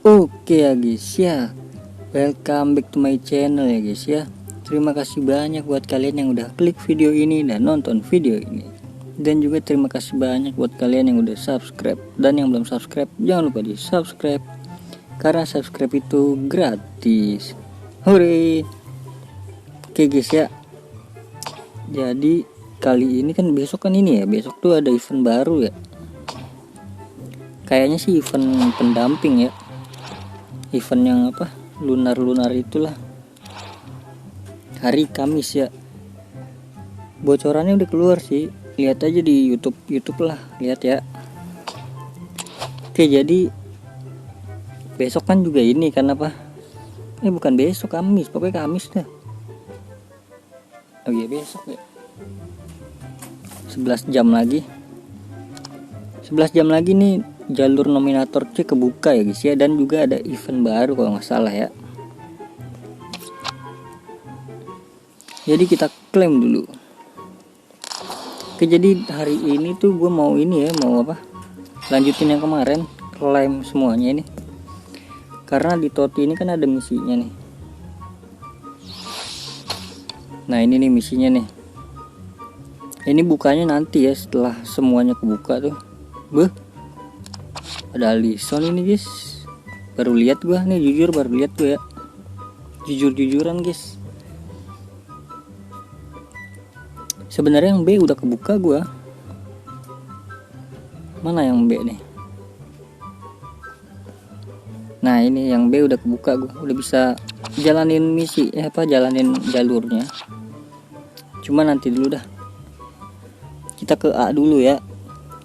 Oke ya guys ya, welcome back to my channel ya guys ya. Terima kasih banyak buat kalian yang udah klik video ini dan nonton video ini. Dan juga terima kasih banyak buat kalian yang udah subscribe. Dan yang belum subscribe, jangan lupa di subscribe, karena subscribe itu gratis. Hore. Oke guys ya, jadi kali ini kan besok kan ini ya, besok tuh ada event baru ya. Kayaknya sih event pendamping ya, event yang apa, lunar itulah, hari Kamis ya. Bocorannya udah keluar sih, lihat aja di YouTube lah, lihat ya. Oke, jadi besok kan juga ini kan apa, bukan besok, Kamis, pokoknya Kamis dah. Oh iya besok ya, 11 jam lagi nih jalur nominator C kebuka ya guys ya. Dan juga ada event baru kalau nggak salah ya, jadi kita klaim dulu. Oke, jadi hari ini tuh gue mau ini ya, mau apa, lanjutin yang kemarin, klaim semuanya ini, karena di Toti ini kan ada misinya nih. Nah ini nih misinya nih, ini bukanya nanti ya setelah semuanya kebuka tuh. Ada Alison ini guys, baru lihat gua nih, jujur baru lihat gua ya, jujur-jujuran guys. Sebenarnya yang B udah kebuka gua. Mana yang B nih? Nah ini yang B udah kebuka, gua udah bisa jalanin misi jalanin jalurnya. Cuma nanti dulu dah, kita ke A dulu ya,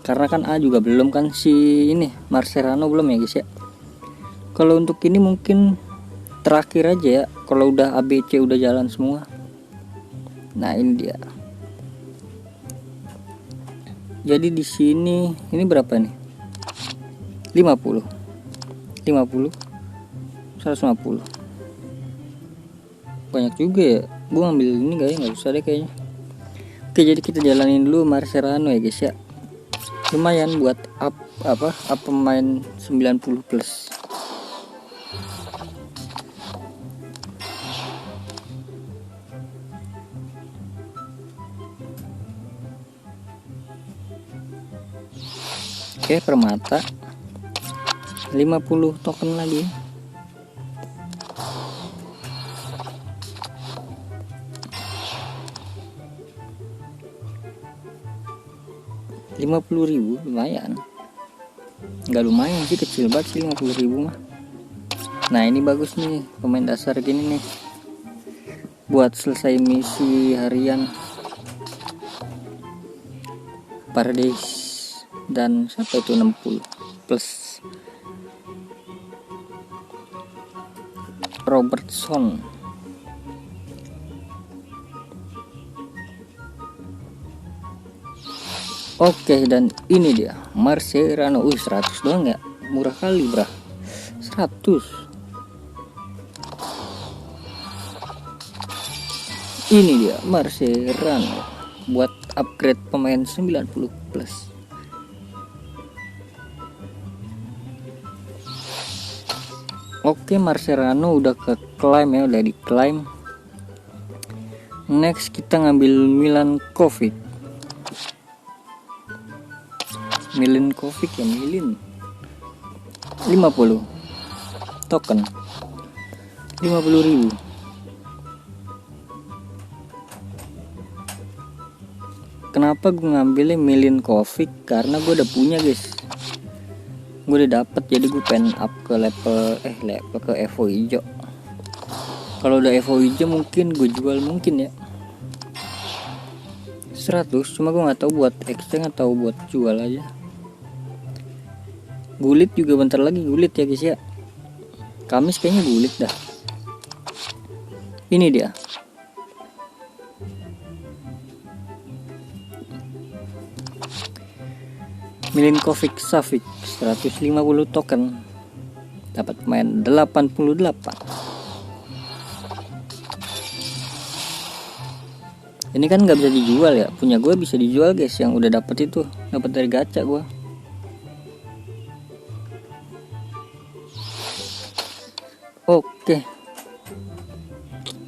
karena kan A juga belum kan, si ini Marserano belum ya guys ya. Kalau untuk ini mungkin terakhir aja ya, kalau udah ABC udah jalan semua. Nah ini dia. Jadi di sini ini berapa nih? 50 150. Banyak juga ya. Gua ngambil ini nggak usah deh kayaknya. Oke, jadi kita jalanin dulu Marserano ya guys ya. Lumayan buat up pemain 90 plus. Oke, permata 50 token lagi. Rp50.000 lumayan, nggak lumayan sih, kecil banget sih 50.000 mah. Nah ini bagus nih pemain dasar gini nih, buat selesai misi harian Paradise dan siapa itu 60 plus Robertson. Oke, dan ini dia Marserano. 100 doang ya, murah kali brah, 100. Ini dia Marserano buat upgrade pemain 90 plus. Oke, Marserano udah ke claim ya, udah di claim. Next kita ngambil Milinkovic ya, 50 token 50.000. Kenapa gue ngambilnya Milinkovic? Karena gue udah punya guys, gue udah dapet, jadi gue pengen up ke level ke Evo hijau. Kalau udah Evo hijau mungkin gue jual, mungkin ya 100, cuma gue nggak tahu buat exchange atau buat jual aja. Gulit juga bentar lagi gulit ya guys ya, Kamis kayaknya gulit dah. Ini dia Milinkovic Savic 150 token, dapat main 88. Ini kan nggak bisa dijual ya, punya gue bisa dijual guys, yang udah dapet itu, dapat dari gacha gue. Oke,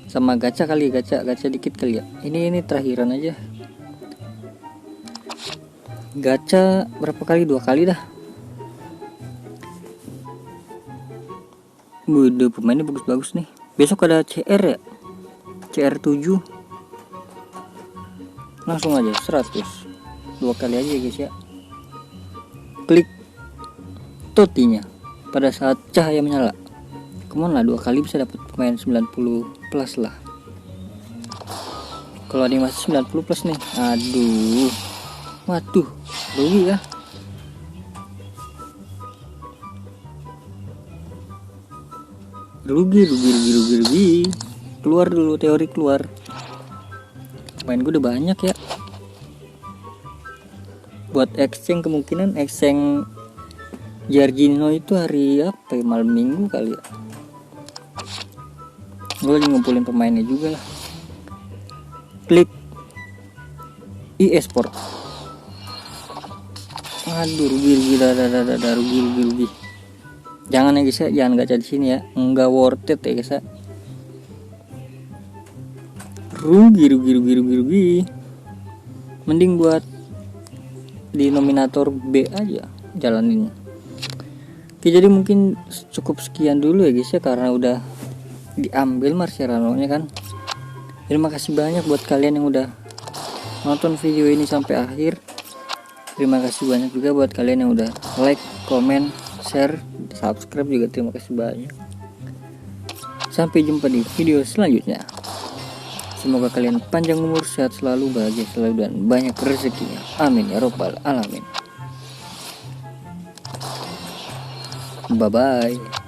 sama gacha kali, gacha dikit kali ya. Ini terakhiran aja. Gacha berapa kali? 2 kali dah. Udah pemainnya bagus-bagus nih. Besok ada CR ya, CR 7. Langsung aja 100. 2 kali aja guys ya. Klik totinya pada saat cahaya menyala. Kemana lah, 2 kali bisa dapat pemain 90 plus lah. Kalau ada yang masih 90 plus nih, aduh, waduh, rugi ya. Rugi. Keluar dulu teori, keluar. Pemain gue udah banyak ya. Buat exchange, kemungkinan exchange Jorginho itu hari apa ya, malam minggu kali ya. Gue lagi ngumpulin pemainnya juga lah. Klik e-sport. Aduh, rugi. Jangan ya guys ya, jangan gacha di sini ya, nggak worth it ya guys ya. Rugi. Mending buat di nominator B aja jalaninnya. Oke, jadi mungkin cukup sekian dulu ya guys ya, karena udah diambil Mascherano nya kan. Terima kasih banyak buat kalian yang udah nonton video ini sampai akhir. Terima kasih banyak juga buat kalian yang udah like, comment, share, subscribe juga. Terima kasih banyak. Sampai jumpa di video selanjutnya. Semoga kalian panjang umur, sehat selalu, bahagia selalu, dan banyak rezekinya. Amin ya robbal alamin. Bye bye.